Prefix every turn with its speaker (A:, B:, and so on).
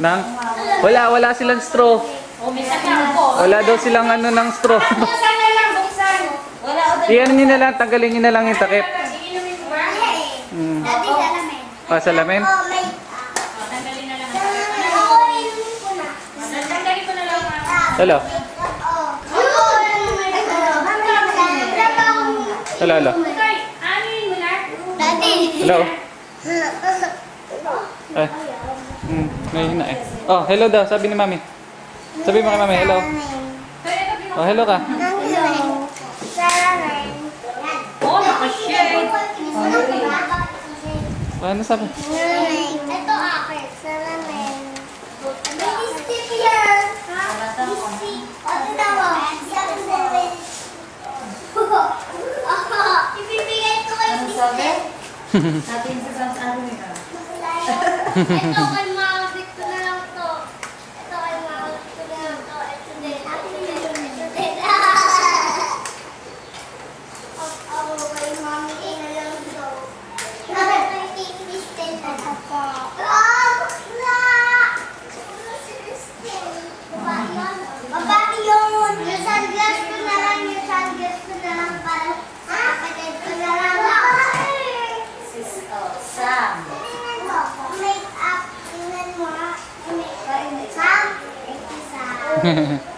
A: Nang? Wala silang straw. Wala daw silang ano ng straw.
B: Buksan na lang, buksan. Wala o
A: Iyan nyo na lang, tanggalin nyo na lang yung takip.
B: iinumin mo ba?
C: Dati salamin.
A: Salamin?
B: Tanggalin na lang.
C: Ako inumin ko na.
B: Tanggalin ko na lang.
A: Hello? Hello, hello.
B: Okay, anuin mo na.
C: Daddy.
A: Hello? Eh. May hina eh. Oh, hello daw, sabi ni mami. Sabi mo kay mami, hello. Oh, hello ka.
C: Salamin.
B: Oh, naka-shade.
A: Oh, ano sabi?
C: Ito akin. Salamin. May stick yan. Stick. Ano daw? Salamin. Ibibigay ko kay stick.
B: Natin sa ano yun.
C: Ito kay Mawit ko na lang to. Ito kay Mawit ko na lang to. Ito din. Ito din. Ako kay Mami na lang to. Ito kay Kristen na ako. Bakla! Si Kristen. Babae yun. Yung sunglass ko na lang. Yung sunglass ko na lang para kapatid ko na lang.
B: Sam.
C: Make up. Tingnan mo. Make up. Sam. Ito Sam.